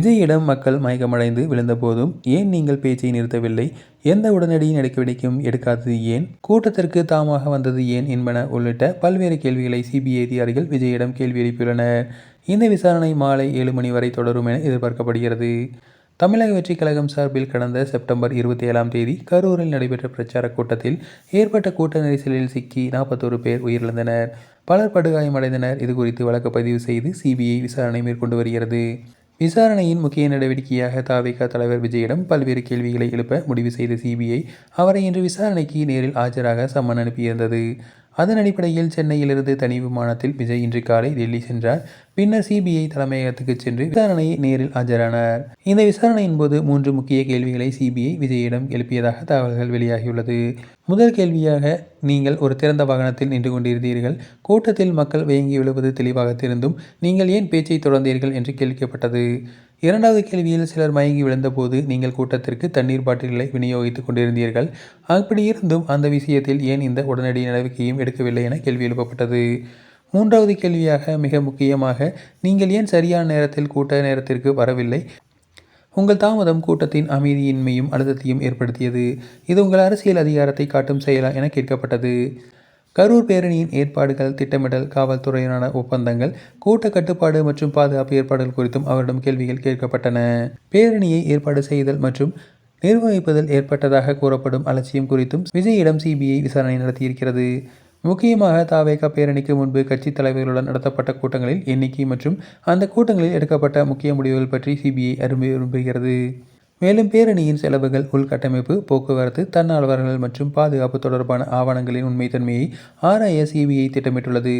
விஜயிடம் மக்கள் மயக்கமடைந்து விழுந்தபோதும் ஏன் நீங்கள் பேச்சை நிறுத்தவில்லை? எந்த உடனடி நடவடிக்கையும் எடுக்காதது ஏன்? கூட்டத்திற்கு தாமாக வந்தது ஏன்? என்பன உள்ளிட்ட பல்வேறு கேள்விகளை சிபிஐ அதிகாரிகள் விஜயிடம் கேள்வி எழுப்பியுள்ளனர். இந்த விசாரணை மாலை 7 மணி வரை தொடரும் என எதிர்பார்க்கப்படுகிறது. தமிழக வெற்றிக் கழகம் சார்பில் கடந்த செப்டம்பர் 27ஆம் தேதி கரூரில் நடைபெற்ற பிரச்சார கூட்டத்தில் ஏற்பட்ட கூட்ட நெரிசலில் சிக்கி 41 பேர் உயிரிழந்தனர். பலர் படுகாயமடைந்தனர். இதுகுறித்து வழக்கு பதிவு செய்து சிபிஐ விசாரணை மேற்கொண்டு வருகிறது. விசாரணையின் முக்கிய நடவடிக்கையாக தவிக தலைவர் விஜயிடம் பல்வேறு கேள்விகளை எழுப்ப முடிவு செய்த சிபிஐ அவரை இன்று விசாரணைக்கு நேரில் ஆஜராக சம்மன் அனுப்பியிருந்தது. அதன் அடிப்படையில் சென்னையிலிருந்து தனி விமானத்தில் விஜய் இன்று காலை டெல்லி சென்றார். பின்னர் சிபிஐ தலைமையகத்துக்கு சென்று விசாரணையை நேரில் ஆஜரானார். இந்த விசாரணையின் போது 3 முக்கிய கேள்விகளை சிபிஐ விஜயிடம் எழுப்பியதாக தகவல்கள் வெளியாகியுள்ளது. முதல் கேள்வியாக, நீங்கள் ஒரு திறந்த வாகனத்தில் நின்று கொண்டிருந்தீர்கள். கூட்டத்தில் மக்கள் வேங்கி விழுவது தெளிவாக தெரிந்தும் நீங்கள் ஏன் பேச்சை தொடர்ந்தீர்கள் என்று கேட்கப்பட்டது. இரண்டாவது கேள்வியில், சிலர் மயங்கி விழுந்தபோது நீங்கள் கூட்டத்திற்கு தண்ணீர் பாட்டில்களை விநியோகித்துக் கொண்டிருந்தீர்கள். அப்படி இருந்தும் அந்த விஷயத்தில் ஏன் இந்த உடனடி நடவடிக்கையும் எடுக்கவில்லை என கேள்வி எழுப்பப்பட்டது. மூன்றாவது கேள்வியாக, மிக முக்கியமாக, நீங்கள் ஏன் சரியான நேரத்தில் கூட்ட நேரத்திற்கு வரவில்லை? உங்கள் தாமதம் கூட்டத்தின் அமைதியின்மையும் அழுத்தத்தையும் ஏற்படுத்தியது. இது உங்கள் அரசியல் அதிகாரத்தை காட்டும் செயலா என கேட்கப்பட்டது. கரூர் பேரணியின் ஏற்பாடுகள், திட்டமிடல், காவல்துறையினரான ஒப்பந்தங்கள், கூட்ட கட்டுப்பாடு மற்றும் பாதுகாப்பு ஏற்பாடுகள் குறித்தும் அவரிடம் கேள்விகள் கேட்கப்பட்டன. பேரணியை ஏற்பாடு செய்தல் மற்றும் நிர்வகிப்பதில் ஏற்பட்டதாக கூறப்படும் அலட்சியம் குறித்தும் விஜயிடம் சிபிஐ விசாரணை நடத்தியிருக்கிறது. முக்கியமாக தவிக பேரணிக்கு முன்பு கட்சித் தலைவர்களுடன் நடத்தப்பட்ட கூட்டங்களின் எண்ணிக்கை மற்றும் அந்த கூட்டங்களில் எடுக்கப்பட்ட முக்கிய முடிவுகள் பற்றி சிபிஐ அறிய விரும்புகிறது. மேலும் பேரணியின் செலவுகள், உள்கட்டமைப்பு, போக்குவரத்து, தன்னார்வலர்கள் மற்றும் பாதுகாப்பு தொடர்பான ஆவணங்களின் உண்மைத்தன்மையை ஆராய சிபிஐ திட்டமிட்டுள்ளது.